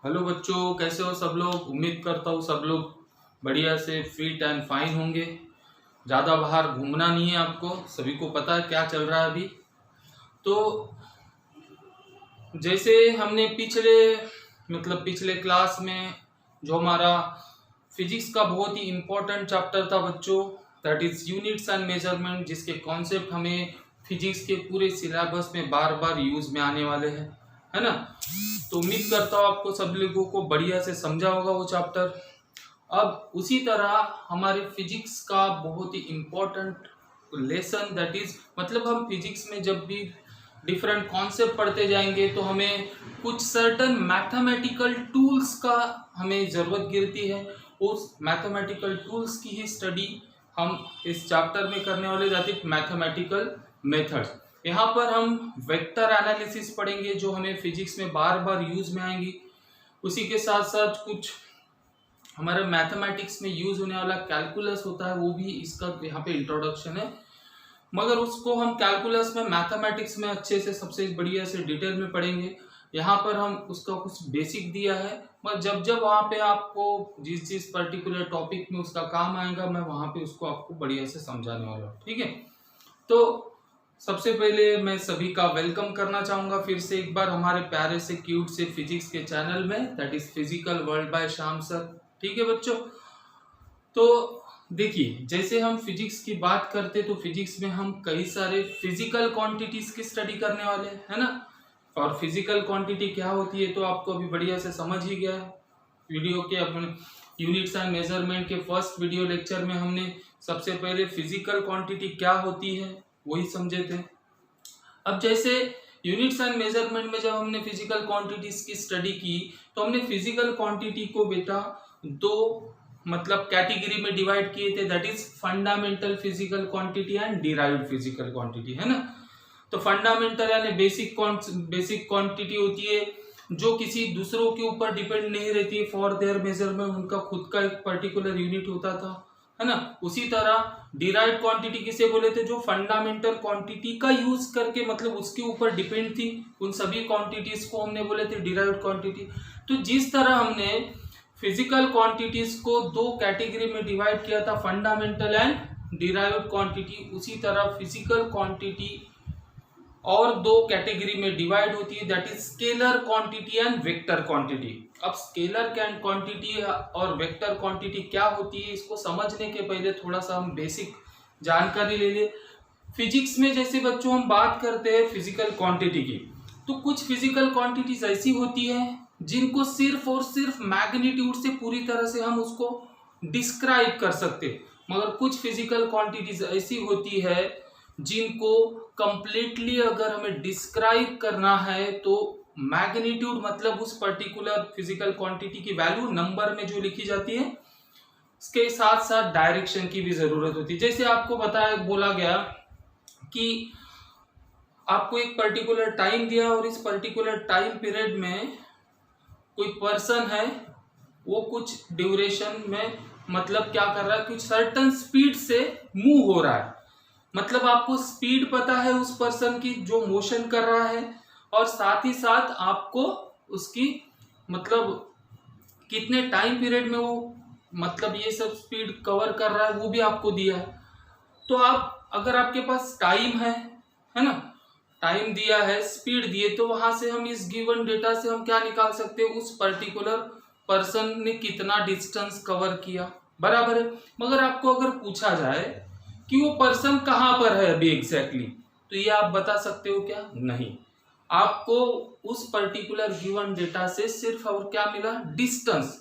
Hello बच्चों, कैसे हो सब लोग। उम्मीद करता हूँ सब लोग बढ़िया से फिट एंड फाइन होंगे। ज़्यादा बाहर घूमना नहीं है आपको, सभी को पता है क्या चल रहा है अभी। तो जैसे हमने पिछले क्लास में जो हमारा फिजिक्स का बहुत ही इम्पोर्टेंट चैप्टर था बच्चों, that is units and measurement, जिसके कॉन्सेप्ट हमें फिजिक्स के पूरे सिलेबस में बार बार यूज में आने वाले हैं, है ना। तो उम्मीद करता हूँ आपको सब लोगों को बढ़िया से समझा होगा वो चैप्टर। अब उसी तरह हमारे फिजिक्स का बहुत ही इम्पोर्टेंट लेसन, दैट इज हम फिजिक्स में जब भी डिफरेंट कॉन्सेप्ट पढ़ते जाएंगे तो हमें कुछ सर्टन मैथमेटिकल टूल्स का हमें ज़रूरत गिरती है। उस मैथमेटिकल टूल्स की ही स्टडी हम इस चैप्टर में करने वाले, जाते मैथमेटिकल मेथड्स। यहाँ पर हम वेक्टर एनालिसिस पढ़ेंगे जो हमें फिजिक्स में बार बार यूज में आएंगी। उसी के साथ साथ कुछ हमारे मैथमेटिक्स में यूज होने वाला कैलकुलस होता है, वो भी इसका यहाँ पे इंट्रोडक्शन है। मगर उसको हम कैलकुलस में मैथमेटिक्स में अच्छे से सबसे बढ़िया से डिटेल में पढ़ेंगे। यहाँ पर हम उसका कुछ बेसिक दिया है, मगर जब जब वहाँ पे आपको जिस पर्टिकुलर टॉपिक में उसका काम आएगा, मैं वहाँ पे उसको आपको बढ़िया से समझाने वाला हूँ, ठीक है। तो सबसे पहले मैं सभी का वेलकम करना चाहूँगा फिर से एक बार हमारे प्यारे से क्यूट से फिजिक्स के चैनल में, that is physical world by Shyam sir, ठीक है बच्चों। तो देखिए, जैसे हम फिजिक्स की बात करते तो फिजिक्स में हम कई सारे फिजिकल क्वांटिटीज की स्टडी करने वाले हैं, है ना। और फिजिकल क्वांटिटी क्या होती है तो आपको अभी बढ़िया से समझ ही गया है। वीडियो के अपने यूनिट्स एंड मेजरमेंट के फर्स्ट वीडियो लेक्चर में हमने सबसे पहले फिजिकल क्वांटिटी क्या होती है वही समझे थे। अब जैसे यूनिट्स एंड मेजरमेंट में जब हमने फिजिकल क्वांटिटीज की स्टडी की तो हमने फिजिकल क्वांटिटी को बेटा दो कैटेगरी में डिवाइड किए थे, that is fundamental physical quantity and derived physical quantity, है ना। तो फंडामेंटल यानी बेसिक क्वांटिटी होती है जो किसी दूसरों के ऊपर डिपेंड नहीं रहती है, फॉर देयर मेजरमेंट उनका खुद का एक पर्टिकुलर यूनिट होता था, है ना। उसी तरह डिराइव्ड क्वांटिटी किसे बोले थे, जो फंडामेंटल क्वांटिटी का यूज करके उसके ऊपर डिपेंड थी, उन सभी क्वांटिटीज को हमने बोले थे डिराइव्ड क्वांटिटी। तो जिस तरह हमने फिजिकल क्वांटिटीज को दो कैटेगरी में डिवाइड किया था, फंडामेंटल एंड डिराइव्ड क्वांटिटी, उसी तरह फिजिकल क्वांटिटी और दो कैटेगरी में डिवाइड होती है, that is scalar quantity and vector quantity. अब स्केलर क्वांटिटी और वेक्टर क्वांटिटी क्या होती है, इसको समझने के पहले थोड़ा सा हम बेसिक जानकारी ले ले। फिजिक्स में जैसे बच्चों हम बात करते हैं फिजिकल क्वांटिटी की, तो कुछ फिजिकल क्वांटिटीज ऐसी होती है जिनको सिर्फ और सिर्फ मैग्नीट्यूड से पूरी तरह से हम उसको डिस्क्राइब कर सकते, मगर कुछ फिजिकल क्वांटिटीज ऐसी होती है जिनको कंप्लीटली अगर हमें डिस्क्राइब करना है तो मैग्नीट्यूड उस पर्टिकुलर फिजिकल क्वांटिटी की वैल्यू नंबर में जो लिखी जाती है, इसके साथ साथ डायरेक्शन की भी जरूरत होती है। जैसे आपको बोला गया कि आपको एक पर्टिकुलर टाइम दिया और इस पर्टिकुलर टाइम पीरियड में कोई पर्सन है, वो कुछ ड्यूरेशन में क्या कर रहा है, कुछ सर्टन स्पीड से मूव हो रहा है। आपको स्पीड पता है उस पर्सन की जो मोशन कर रहा है, और साथ ही साथ आपको उसकी कितने टाइम पीरियड में वो ये सब स्पीड कवर कर रहा है वो भी आपको दिया है। तो आप अगर आपके पास टाइम है ना, टाइम दिया है, स्पीड दिए, तो वहां से हम इस गिवन डेटा से हम क्या निकाल सकते हैं, उस पर्टिकुलर पर्सन ने कितना डिस्टेंस कवर किया, बराबर है। मगर आपको अगर पूछा जाए कि वो पर्सन कहाँ पर है अभी एग्जैक्टली, तो ये आप बता सकते हो क्या? नहीं। आपको उस पर्टिकुलर गिवन डेटा से सिर्फ और क्या मिला, डिस्टेंस।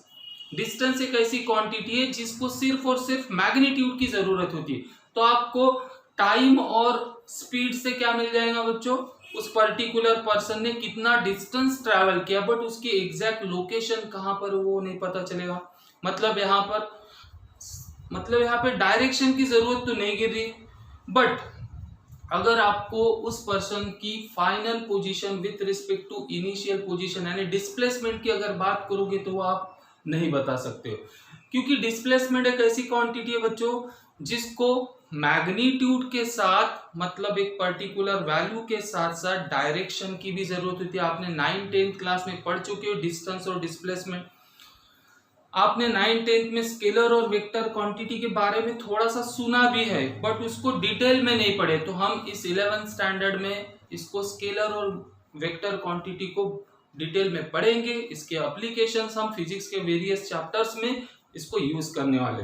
डिस्टेंस एक ऐसी क्वांटिटी है जिसको सिर्फ और सिर्फ मैग्नीट्यूड की जरूरत होती है। तो आपको टाइम और स्पीड से क्या मिल जाएगा बच्चों, उस पर्टिकुलर पर्सन ने कितना डिस्टेंस ट्रैवल किया, बट उसकी एग्जैक्ट लोकेशन कहाँ पर वो नहीं पता चलेगा। यहाँ पे डायरेक्शन की जरूरत तो नहीं गिर रही, बट अगर आपको उस पर्सन की final position with respect to initial position यानी डिस्प्लेसमेंट की अगर बात करोगे तो वो आप नहीं बता सकते हो। क्योंकि डिस्प्लेसमेंट एक ऐसी क्वांटिटी है बच्चों जिसको मैग्नीट्यूड के साथ मतलब एक पर्टिकुलर वैल्यू के साथ साथ डायरेक्शन की भी जरूरत होती है। आपने 9th-10th क्लास में पढ़ चुके हो डिस्टेंस और डिस्प्लेसमेंट। आपने 9th-10th में स्केलर और वेक्टर क्वांटिटी के बारे में थोड़ा सा सुना भी है, बट उसको डिटेल में नहीं पढ़े। तो हम इस 11th स्टैंडर्ड में इसको स्केलर और वेक्टर क्वांटिटी को डिटेल में पढ़ेंगे। इसके एप्लीकेशंस हम फिजिक्स के वेरियस चैप्टर्स में इसको यूज करने वाले।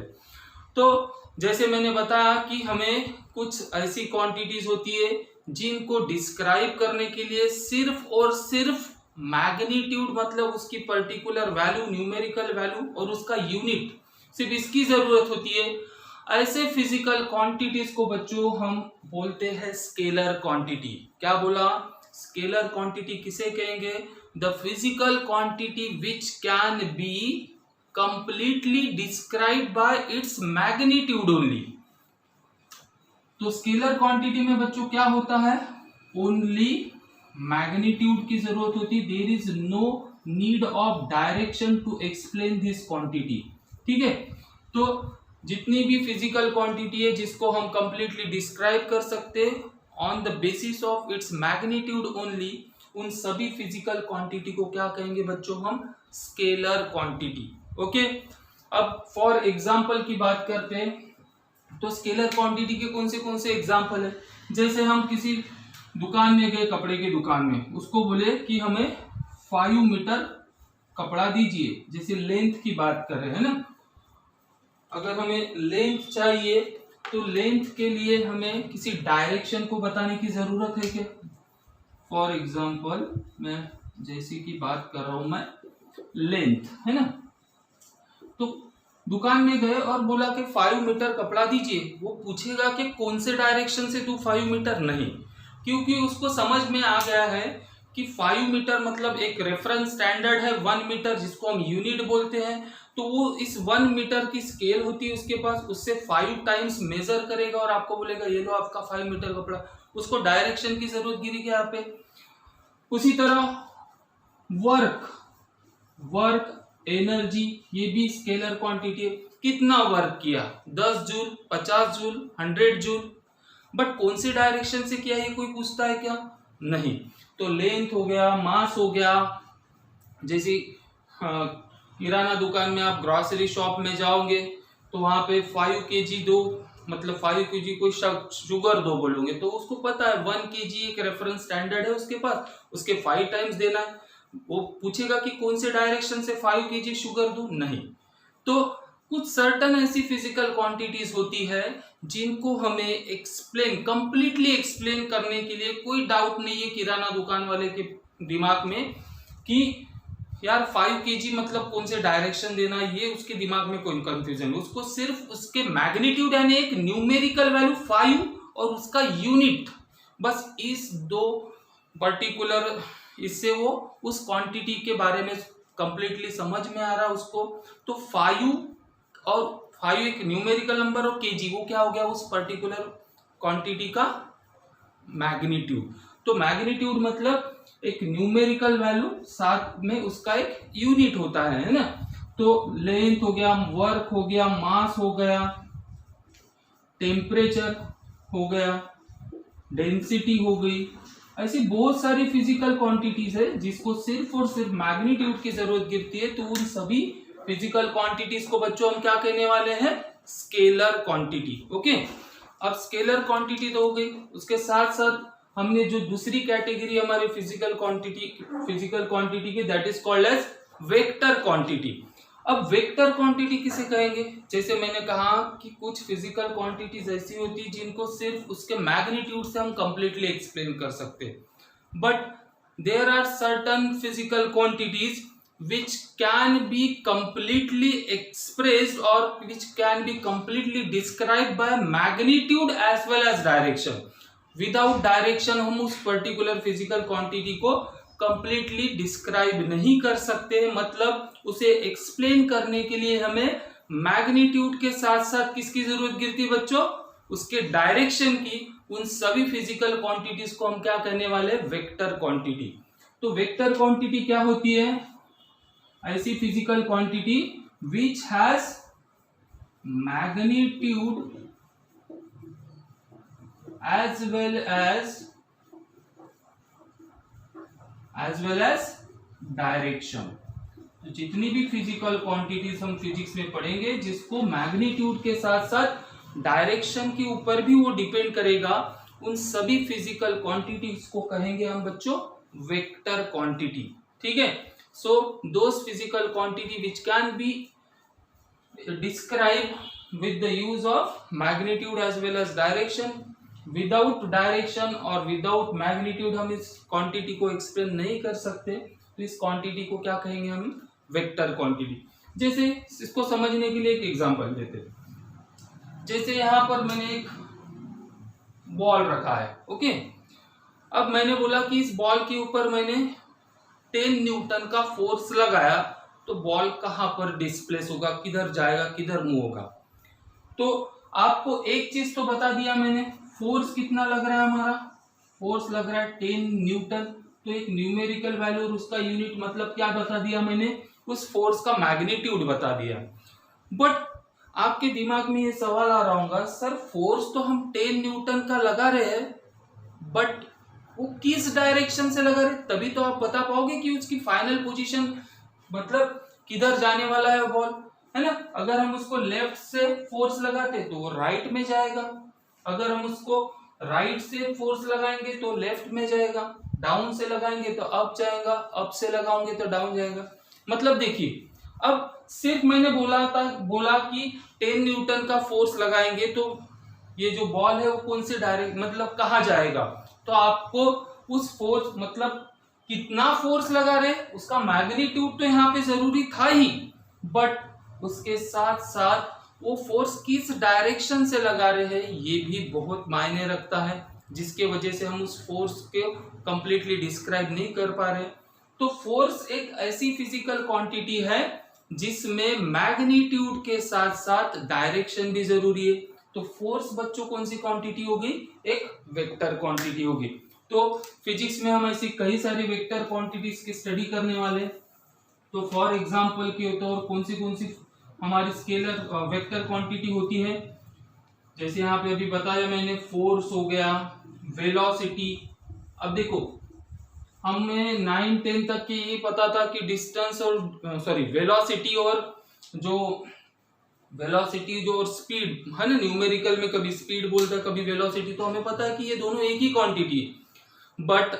तो जैसे मैंने बताया कि हमें कुछ ऐसी क्वांटिटीज होती है जिनको डिस्क्राइब करने के लिए सिर्फ और सिर्फ मैग्नीट्यूड मतलब उसकी पर्टिकुलर वैल्यू, न्यूमेरिकल वैल्यू और उसका यूनिट, सिर्फ इसकी जरूरत होती है। ऐसे फिजिकल क्वांटिटीज को बच्चों हम बोलते हैं स्केलर क्वांटिटी। क्या बोला? स्केलर क्वांटिटी किसे कहेंगे? The physical quantity which can be completely describe by its magnitude only. तो स्केलर क्वांटिटी में बच्चों क्या होता है? ओनली मैग्नीट्यूड की जरूरत होती है। There is no need of direction to explain this quantity. ठीक है, तो जितनी भी फिजिकल क्वांटिटी है जिसको हम कंप्लीटली डिस्क्राइब कर सकते हैं on the basis of its magnitude only, उन सभी फिजिकल क्वांटिटी को क्या कहेंगे बच्चों? हम स्केलर क्वांटिटी। ओके, अब फॉर एग्जांपल की बात करते हैं तो स्केलर क्वांटिटी के कौन से एग्जांपल है? जैसे हम किसी दुकान में गए, कपड़े की दुकान में, उसको बोले कि हमें 5 मीटर कपड़ा दीजिए, जैसे लेंथ की बात कर रहे हैं ना। अगर हमें लेंथ चाहिए तो लेंथ के लिए हमें किसी डायरेक्शन को बताने की जरूरत है क्या? फॉर एग्जांपल मैं जैसे की बात कर रहा हूं मैं लेंथ, है ना, तो दुकान में गए और बोला कि 5 मीटर कपड़ा दीजिए। वो पूछेगा कि कौन से डायरेक्शन से तू 5 मीटर? नहीं, क्योंकि उसको समझ में आ गया है कि 5 मीटर मतलब एक रेफरेंस स्टैंडर्ड है 1 मीटर जिसको हम यूनिट बोलते हैं। तो वो इस 1 मीटर की स्केल होती है उसके पास, उससे 5 टाइम्स मेजर करेगा और आपको बोलेगा ये लो आपका 5 मीटर कपड़ा। उसको डायरेक्शन की जरूरत गिरी क्या यहाँ पे? उसी तरह वर्क एनर्जी, ये भी स्केलर क्वांटिटी है। कितना वर्क किया? 10 जूल, 50 जूल, 100 जूल, बट कौन से डायरेक्शन से किया ये कोई पूछता है क्या? नहीं। तो लेंथ हो गया, मास हो गया। जैसे किराना दुकान में आप ग्रोसरी शॉप में जाओगे तो वहां पे 5 kg दो, मतलब 5 kg कोई शुगर दो बोलोगे तो उसको पता है 1 kg एक रेफरेंस स्टैंडर्ड है उसके पास, उसके 5 टाइम्स देना है। वो पूछेगा कि कौन से डायरेक्शन से 5 kg शुगर दूं? नहीं। तो कुछ सर्टन ऐसी फिजिकल क्वांटिटीज होती है जिनको हमें एक्सप्लेन, कंप्लीटली एक्सप्लेन करने के लिए कोई डाउट नहीं है किराना दुकान वाले के दिमाग में कि यार 5 kg मतलब कौन से डायरेक्शन देना, ये उसके दिमाग में कोई कंफ्यूजन है। उसको सिर्फ उसके मैग्नीट्यूड यानी एक न्यूमेरिकल वैल्यू 5 और उसका यूनिट, बस इस दो पर्टिकुलर, इससे वो उस क्वांटिटी के बारे में कंप्लीटली समझ में आ रहा है उसको। तो 5 एक न्यूमेरिकल नंबर और kg वो क्या हो गया? उस पर्टिकुलर क्वांटिटी का मैग्नीट्यूड। तो मैग्नीट्यूड मतलब एक न्यूमेरिकल वैल्यू, साथ में उसका एक यूनिट होता है ना। तो लेंथ हो गया, वर्क हो गया, मास हो गया, टेम्परेचर हो गया, डेंसिटी हो गई। ऐसी बहुत सारी फिजिकल क्वांटिटीज है जिसको सिर्फ और सिर्फ मैग्नीट्यूड की जरूरत गिरती है। तो उन सभी फिजिकल क्वांटिटीज को बच्चों हम क्या कहने वाले हैं? Scalar quantity. ओके, अब स्केलर क्वांटिटी तो हो गई, उसके साथ साथ हमने जो दूसरी कैटेगरी हमारी फिजिकल क्वांटिटी की, that is called as vector quantity. अब वेक्टर क्वांटिटी किसे कहेंगे? जैसे मैंने कहा कि कुछ फिजिकल क्वांटिटीज ऐसी होती है जिनको सिर्फ उसके मैग्नीट्यूड से हम कंप्लीटली एक्सप्लेन कर सकते हैं, but there are certain physical quantities which can be completely expressed or which can be completely described by magnitude as well as direction. Without direction हम उस particular physical quantity को completely describe नहीं कर सकते, मतलब उसे explain करने के लिए हमें magnitude के साथ साथ किसकी जरूरत गिरती है बच्चों? उसके डायरेक्शन की। उन सभी फिजिकल क्वांटिटीज को हम क्या कहने वाले? Vector quantity. तो वेक्टर क्वांटिटी क्या होती है? ऐसी physical quantity which has magnitude as well as direction. तो जितनी भी फिजिकल क्वांटिटीज हम फिजिक्स में पढ़ेंगे जिसको मैग्नीट्यूड के साथ साथ डायरेक्शन के ऊपर भी वो डिपेंड करेगा, उन सभी फिजिकल क्वांटिटीज को कहेंगे हम बच्चों वेक्टर क्वांटिटी। ठीक है, so those physical quantity which can be describe with the use of magnitude as well as direction. Without direction और विदाउट मैग्नीट्यूड हम इस क्वांटिटी को एक्सप्लेन नहीं कर सकते, तो इस क्वांटिटी को क्या कहेंगे हम वेक्टर क्वांटिटी। जैसे इसको समझने के लिए एक एग्जांपल देते हैं। जैसे यहाँ पर मैंने एक बॉल रखा है, ओके। अब मैंने बोला कि इस बॉल के ऊपर मैंने 10 न्यूटन का फोर्स लगाया, तो बॉल कहाँ पर डिस्प्लेस होगा, किधर जाएगा, किधर मूव होगा। तो आपको एक चीज तो बता दिया मैंने, फोर्स कितना लग रहा है, हमारा फोर्स लग रहा है 10 न्यूटन। तो एक न्यूमेरिकल वैल्यू और उसका यूनिट मतलब क्या बता दिया मैंने, उस फोर्स का मैग्नीट्यूड बता दिया। बट आपके दिमाग में ये सवाल आ रहा होगा, सर फोर्स तो हम 10 न्यूटन का लगा रहे हैं, बट वो किस डायरेक्शन से लगा रहे, तभी तो आप बता पाओगे कि उसकी फाइनल पोजीशन मतलब किधर जाने वाला है बॉल, है ना। अगर हम उसको लेफ्ट से फोर्स लगाते तो वो राइट में जाएगा, अगर हम उसको राइट से फोर्स लगाएंगे तो लेफ्ट में जाएगा, डाउन से लगाएंगे तो अप जाएगा, अप से लगाओगे तो डाउन जाएगा। मतलब देखिए, अब सिर्फ मैंने बोला कि 10 न्यूटन का फोर्स लगाएंगे तो ये जो बॉल है वो कौन से डायरेक्ट मतलब कहाँ जाएगा, तो आपको उस फोर्स मतलब कितना फोर्स लगा रहे उसका मैग्नीट्यूड तो यहाँ पे जरूरी था ही, बट उसके साथ साथ वो फोर्स किस डायरेक्शन से लगा रहे हैं ये भी बहुत मायने रखता है, जिसके वजह से हम उस फोर्स को कंप्लीटली डिस्क्राइब नहीं कर पा रहे। तो फोर्स एक ऐसी फिजिकल क्वांटिटी है जिसमें मैग्नीट्यूड के साथ साथ डायरेक्शन भी जरूरी है। तो फोर्स बच्चों कौन सी क्वांटिटी होगी, एक वेक्टर क्वांटिटी होगी। तो फिजिक्स में हम ऐसी कई सारी वेक्टर क्वांटिटीज की स्टडी करने वाले। तो फॉर एग्जांपल के तौर कौन सी हमारी स्केलर वेक्टर क्वांटिटी होती है, जैसे यहाँ पे अभी बताया मैंने, फोर्स हो गया, वेलोसिटी। अब देखो हमें 9-10 तक की ये पता था कि डिस्टेंस और वेलोसिटी और स्पीड है ना, न्यूमेरिकल में कभी स्पीड बोलता है कभी वेलोसिटी, तो हमें पता है कि ये दोनों एक ही क्वांटिटी है। बट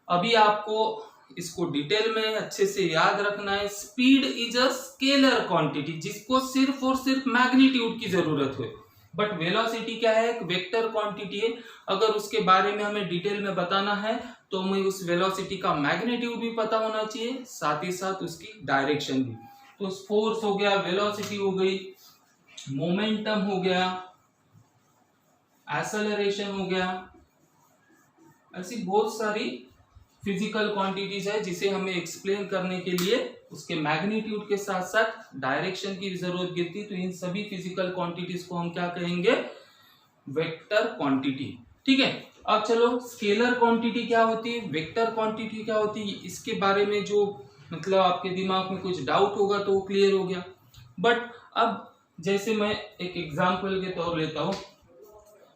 अभी आपको इसको डिटेल में अच्छे से याद रखना है। Speed is a scalar quantity जिसको सिर्फ और सिर्फ मैग्नीट्यूड की जरूरत है, बट वेलोसिटी क्या है, एक वेक्टर क्वांटिटी है। अगर उसके बारे में हमें डिटेल में बताना है तो हमें उस वेलोसिटी का मैग्नीट्यूड भी पता होना चाहिए, साथ ही साथ उसकी डायरेक्शन भी। तो फोर्स हो गया, वेलोसिटी हो गई, मोमेंटम हो गया, एक्सेलरेशन हो गया, ऐसी बहुत सारी फिजिकल क्वांटिटीज है जिसे हमें एक्सप्लेन करने के लिए उसके मैग्नीट्यूड के साथ साथ डायरेक्शन की जरूरत गिरती। तो इन सभी फिजिकल क्वांटिटीज को हम क्या कहेंगे, वेक्टर क्वांटिटी। ठीक है, अब चलो स्केलर क्वांटिटी क्या होती है, वेक्टर क्वांटिटी क्या होती है, इसके बारे में जो मतलब आपके दिमाग में कुछ डाउट होगा तो वो क्लियर हो गया। बट अब जैसे मैं एक एग्जांपल के तौर लेता हूं,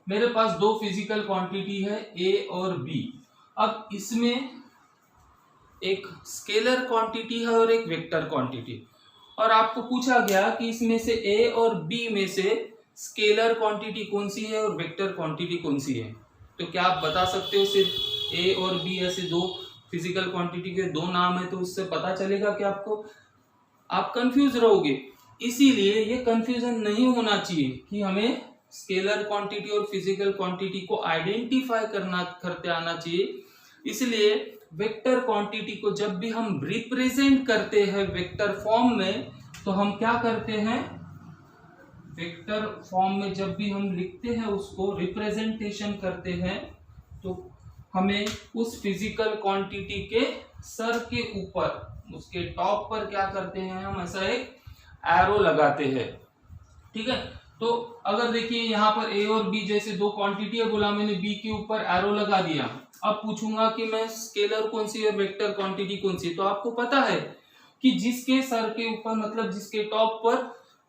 मेरे पास दो फिजिकल क्वांटिटी है ए और बी। अब इसमें एक स्केलर क्वांटिटी है और एक वेक्टर क्वांटिटी, और आपको पूछा गया कि इसमें से ए और बी में से स्केलर क्वांटिटी कौन सी है और वेक्टर क्वांटिटी कौन सी है। तो क्या आप बता सकते हो सिर्फ ए और बी ऐसे दो फिजिकल क्वांटिटी के दो नाम है तो उससे पता चलेगा कि आपको, आप कंफ्यूज रहोगे। इसीलिए ये कंफ्यूजन नहीं होना चाहिए कि हमें स्केलर क्वांटिटी और फिजिकल क्वांटिटी को आइडेंटिफाई करते आना चाहिए। इसलिए वेक्टर क्वांटिटी को जब भी हम रिप्रेजेंट करते हैं वेक्टर फॉर्म में, तो हम क्या करते हैं, वेक्टर फॉर्म में जब भी हम लिखते हैं उसको रिप्रेजेंटेशन करते हैं, तो हमें उस फिजिकल क्वांटिटी के सर के ऊपर उसके टॉप पर क्या करते हैं, हम ऐसा एक एरो लगाते हैं। ठीक है, तो अगर देखिए यहाँ पर ए और बी जैसे दो क्वांटिटी है, बोला मैंने बी के ऊपर एरो लगा दिया। अब पूछूंगा कि मैं स्केलर कौन सी और वेक्टर क्वांटिटी कौन सी, तो आपको पता है कि जिसके सर के ऊपर मतलब जिसके टॉप पर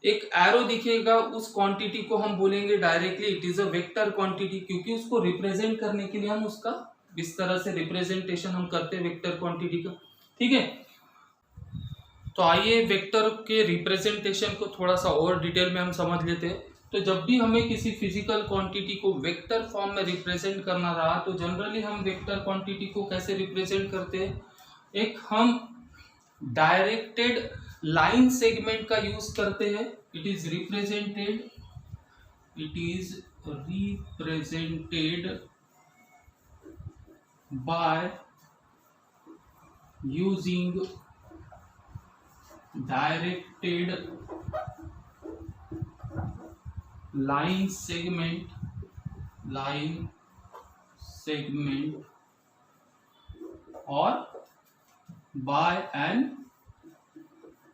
एक एरो दिखेगा, उस क्वांटिटी को हम बोलेंगे directly it is a vector quantity, क्योंकि उसको रिप्रेजेंट करने के लिए हम उसका इस तरह से रिप्रेजेंटेशन हम करते हैं वेक्टर क्वांटिटी का। ठीक है, तो आइए वेक्टर के रिप्रेजेंटेशन को थोड़ा सा और डिटेल में हम समझ लेते हैं। तो जब भी हमें किसी फिजिकल क्वांटिटी को वेक्टर फॉर्म में रिप्रेजेंट करना रहा, तो जनरली हम वेक्टर क्वांटिटी को कैसे रिप्रेजेंट करते हैं, एक हम डायरेक्टेड लाइन सेगमेंट का यूज करते हैं। It is represented by using directed line segment और बाय एन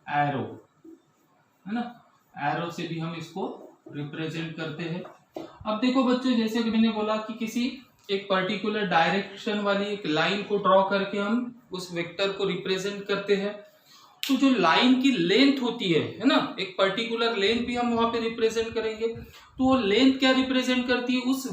एरो, है ना, एरो से भी हम इसको रिप्रेजेंट करते हैं। अब देखो बच्चों, जैसे कि मैंने बोला कि किसी एक पर्टिकुलर डायरेक्शन वाली एक लाइन को ड्रॉ करके हम उस वेक्टर को रिप्रेजेंट करते हैं। तो जो लाइन की लेंथ होती है ना, एक पर्टिकुलर लेंथ भी हम वहां पे रिप्रेजेंट करेंगे। तो वो लेंथ क्या रिप्रेजेंट करती है, उस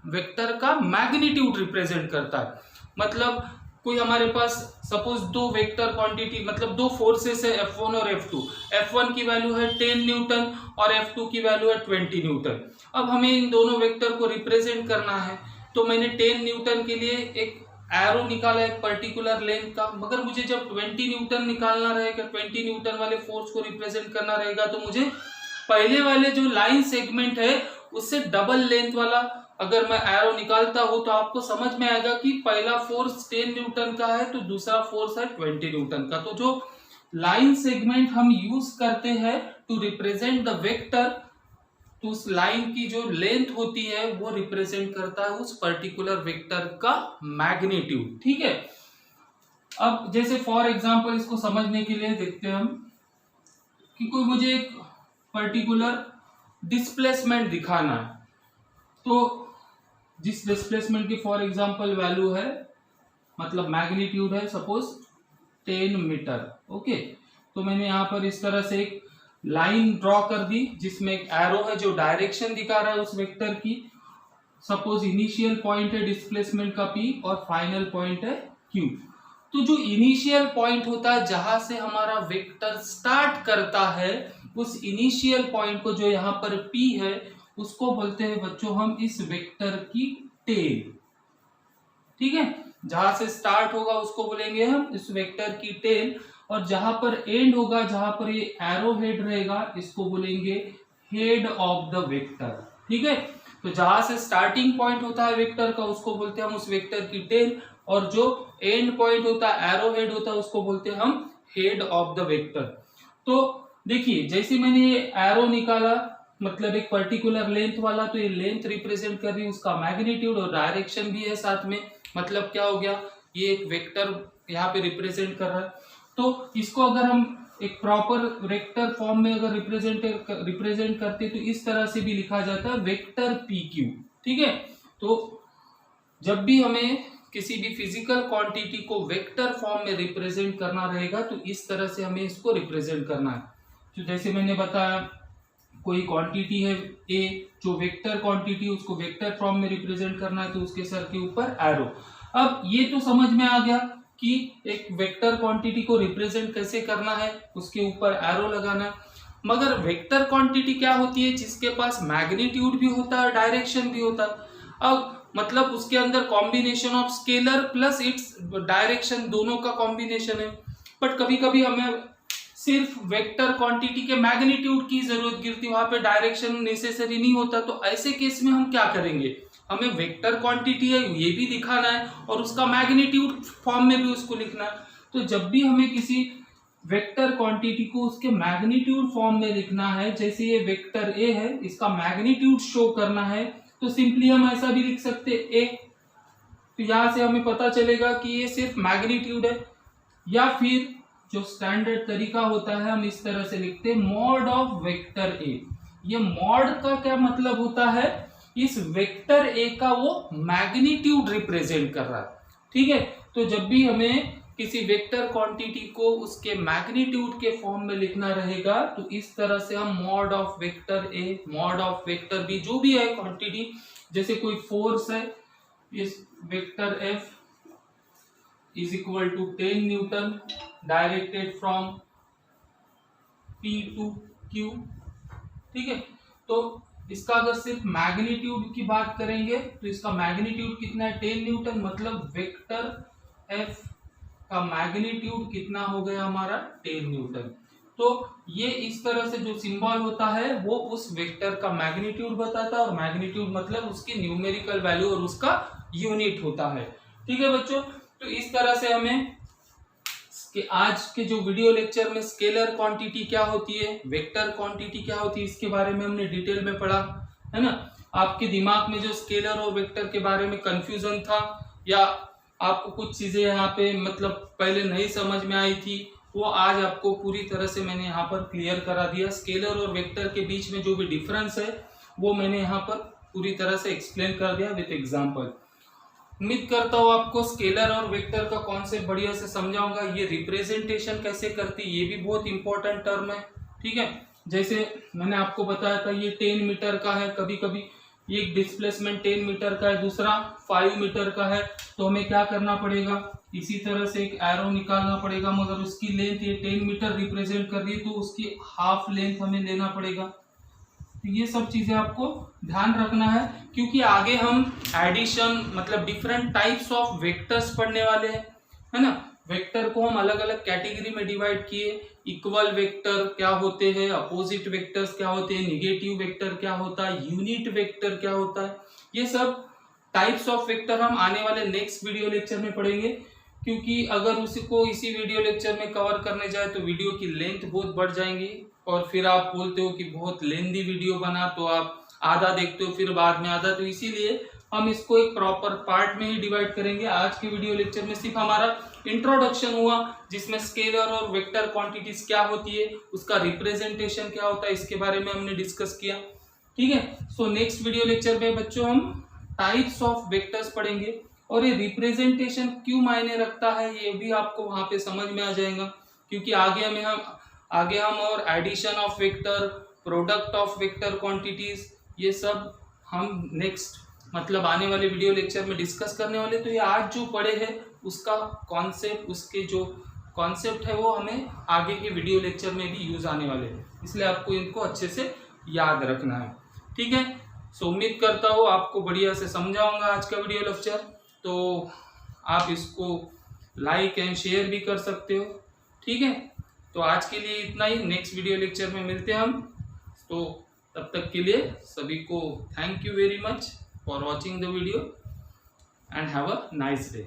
वेक्टर का मैग्नीट्यूड रिप्रेजेंट करता है। मतलब कोई हमारे पास सपोज दो वेक्टर क्वांटिटी, मतलब दो फोर्सेस है F1 और F2। F1 की वैल्यू है 10 न्यूटन और F2 की वैल्यू है 20 न्यूटन। अब हमें इन दोनों वेक्टर को रिप्रेजेंट करना है, तो मैंने 10 न्यूटन के लिए एक एरो निकाला एक पर्टिकुलर लेंथ का, मगर मुझे जब 20 न्यूटन निकालना रहेगा, 20 न्यूटन वाले फोर्स को रिप्रेजेंट करना रहेगा, तो मुझे पहले वाले जो लाइन सेगमेंट है उससे डबल लेंथ वाला अगर मैं एरो निकालता हूं, तो आपको समझ में आएगा कि पहला फोर्स 10 न्यूटन का है तो दूसरा फोर्स है 20 न्यूटन का। तो जो लाइन सेगमेंट हम यूज करते हैं टू रिप्रेजेंट द वेक्टर, तो उस लाइन की जो लेंथ होती है वो रिप्रेजेंट करता है उस पर्टिकुलर वेक्टर का मैग्नीट्यूड। ठीक है, अब जैसे फॉर एग्जांपल इसको समझने के लिए देखते हैं हम कि कोई मुझे एक पर्टिकुलर डिस्प्लेसमेंट दिखाना है, तो जिस डिस्प्लेसमेंट की फॉर एग्जांपल वैल्यू है, मतलब मैग्नीट्यूड है सपोज 10 मीटर। ओके, तो मैंने यहां पर इस तरह से एक लाइन ड्रॉ कर दी जिसमें एक एरो है जो डायरेक्शन दिखा रहा है उस वेक्टर की। सपोज इनिशियल पॉइंट है डिस्प्लेसमेंट का P और फाइनल पॉइंट है Q। तो जो इनिशियल पॉइंट होता है जहां से हमारा वेक्टर स्टार्ट करता है, उस इनिशियल पॉइंट को जो यहाँ पर P है उसको बोलते हैं बच्चों हम इस वेक्टर की टेल। ठीक है, जहां से स्टार्ट होगा उसको बोलेंगे हम इस वेक्टर की टेल, और जहां पर एंड होगा, जहां पर ये एरो हेड रहेगा, इसको बोलेंगे हेड ऑफ द वेक्टर। ठीक है, तो जहां से स्टार्टिंग पॉइंट होता है वेक्टर का उसको बोलते हैं हम उस वेक्टर की टेल, और जो एंड पॉइंट होता है एरो हेड होता है उसको बोलते हैं हम हेड ऑफ द वेक्टर। तो देखिए जैसे मैंने ये एरो निकाला, मतलब एक पर्टिकुलर लेंथ वाला, तो ये लेंथ रिप्रेजेंट कर रही है उसका मैग्नीट्यूड और डायरेक्शन भी है साथ में। मतलब क्या हो गया, ये एक वेक्टर यहाँ पे रिप्रेजेंट कर रहा है। तो इसको अगर हम एक प्रॉपर वेक्टर फॉर्म में अगर रिप्रेजेंट करते तो इस तरह से भी लिखा जाता है वेक्टर PQ। ठीक है, तो जब भी हमें किसी भी फिजिकल क्वांटिटी को वेक्टर फॉर्म में रिप्रेजेंट करना रहेगा तो इस तरह से हमें इसको रिप्रेजेंट करना है। तो जैसे मैंने बताया कोई क्वांटिटी है A जो वेक्टर क्वांटिटी, उसको वेक्टर फॉर्म में रिप्रेजेंट करना है तो उसके सर के ऊपर एरो। अब ये तो समझ में आ गया कि एक वेक्टर क्वांटिटी को रिप्रेजेंट कैसे करना है, उसके ऊपर एरो लगाना है। मगर वेक्टर क्वांटिटी क्या होती है, जिसके पास मैग्नीट्यूड भी होता है डायरेक्शन भी होता है। अब मतलब उसके अंदर combination of scalar plus its direction दोनों का कॉम्बिनेशन है। बट कभी कभी हमें सिर्फ वेक्टर क्वांटिटी के मैग्नीट्यूड की जरूरत गिरती, वहां पे डायरेक्शन नेसेसरी नहीं होता। तो ऐसे केस में हम क्या करेंगे, हमें वेक्टर क्वांटिटी है ये भी दिखाना है और उसका मैग्नीट्यूड फॉर्म में भी उसको लिखना है। तो जब भी हमें किसी वेक्टर क्वांटिटी को उसके मैग्नीट्यूड फॉर्म में लिखना है, जैसे ये वेक्टर A है, इसका मैग्नीट्यूड शो करना है, तो सिंपली हम ऐसा भी लिख सकते A। तो यहां से हमें पता चलेगा कि ये सिर्फ मैग्नीट्यूड है। या फिर जो स्टैंडर्ड तरीका होता है हम इस तरह से लिखते हैं मॉड ऑफ वेक्टर A। ये मॉड का क्या मतलब होता है, इस वेक्टर A का वो मैग्नीट्यूड रिप्रेजेंट कर रहा है। ठीक है, तो जब भी हमें किसी वेक्टर क्वांटिटी को उसके मैग्नीट्यूड के फॉर्म में लिखना रहेगा तो इस तरह से हम mod of vector A, mod of vector B, जो भी है क्वांटिटी, जैसे कोई फोर्स है, इस vector F is equal to 10 newton directed from P to Q, ठीक है। तो इसका अगर सिर्फ मैग्नीट्यूड की बात करेंगे तो इसका मैग्नीट्यूड कितना है, 10 न्यूटन, मतलब वेक्टर एफ का मैग्नीट्यूड कितना हो गया हमारा, 10 न्यूटन। तो ये इस तरह से जो सिंबल होता है वो उस वेक्टर का मैग्नीट्यूड बताता है, और मैग्नीट्यूड मतलब उसकी न्यूमेरिकल वैल्यू और उसका यूनिट होता है, ठीक है बच्चों। तो इस तरह से हमें कि आज के जो वीडियो लेक्चर में स्केलर क्वांटिटी क्या होती है, वेक्टर क्वांटिटी क्या होती है, इसके बारे में हमने डिटेल में पढ़ा, है ना। आपके दिमाग में जो स्केलर और वेक्टर के बारे में कंफ्यूजन था, या आपको कुछ चीजें यहाँ पे मतलब पहले नहीं समझ में आई थी, वो आज आपको पूरी तरह से मैंने यहाँ पर क्लियर करा दिया। स्केलर और वेक्टर के बीच में जो भी डिफरेंस है वो मैंने यहाँ पर पूरी तरह से एक्सप्लेन कर दिया विथ एग्जाम्पल। उम्मीद करता हूँ आपको स्केलर और वेक्टर का कॉन्सेप्ट बढ़िया से समझाऊंगा। ये रिप्रेजेंटेशन कैसे करती है ये भी बहुत इंपॉर्टेंट टर्म है, ठीक है। जैसे मैंने आपको बताया था ये 10 मीटर का है, कभी कभी ये डिस्प्लेसमेंट 10 मीटर का है, दूसरा 5 मीटर का है, तो हमें क्या करना पड़ेगा, इसी तरह से एक एरो निकालना पड़ेगा, मगर उसकी लेंथ ये 10 मीटर रिप्रेजेंट कर रही है तो उसकी हाफ लेंथ हमें लेना पड़ेगा। तो ये सब चीजें आपको ध्यान रखना है, क्योंकि आगे हम एडिशन मतलब डिफरेंट टाइप्स ऑफ वेक्टर्स पढ़ने वाले हैं, है ना। वेक्टर को हम अलग अलग कैटेगरी में डिवाइड किए, इक्वल वेक्टर क्या होते हैं, अपोजिट वेक्टर्स क्या होते हैं, निगेटिव वेक्टर क्या होता है, यूनिट वेक्टर क्या होता है, ये सब टाइप्स ऑफ वेक्टर हम आने वाले नेक्स्ट वीडियो लेक्चर में पढ़ेंगे। क्योंकि अगर उसको इसी वीडियो लेक्चर में कवर करने जाए तो वीडियो की लेंथ बहुत बढ़ जाएंगी, और फिर आप बोलते हो कि बहुत लेंदी वीडियो बना, तो आप आधा देखते हो फिर बाद में आधा, तो इसीलिए हम इसको एक प्रॉपर पार्ट में ही डिवाइड करेंगे। आज के वीडियो लेक्चर में सिर्फ हमारा इंट्रोडक्शन हुआ, जिसमें स्केलर और वेक्टर क्वांटिटीज क्या होती है, उसका रिप्रेजेंटेशन क्या होता है, इसके बारे में हमने डिस्कस किया, ठीक है। सो नेक्स्ट वीडियो लेक्चर में बच्चों हम टाइप्स ऑफ वेक्टर्स पढ़ेंगे, और ये रिप्रेजेंटेशन क्यों मायने रखता है ये भी आपको वहां पे समझ में आ जाएगा। क्योंकि आगे हम और addition of vector, product of vector quantities, ये सब हम नेक्स्ट मतलब आने वाले वीडियो लेक्चर में डिस्कस करने वाले। तो ये आज जो पढ़े हैं उसका कॉन्सेप्ट, उसके जो कॉन्सेप्ट है वो हमें आगे के वीडियो लेक्चर में भी यूज आने वाले हैं, इसलिए आपको इनको अच्छे से याद रखना है, ठीक है। सो उम्मीद करता हूँ आपको बढ़िया से समझाऊंगा आज का वीडियो लेक्चर, तो आप इसको लाइक एंड शेयर भी कर सकते हो, ठीक है। तो आज के लिए इतना ही, नेक्स्ट वीडियो लेक्चर में मिलते हैं हम। तो तब तक के लिए सभी को thank you very much for watching the video and have a nice day.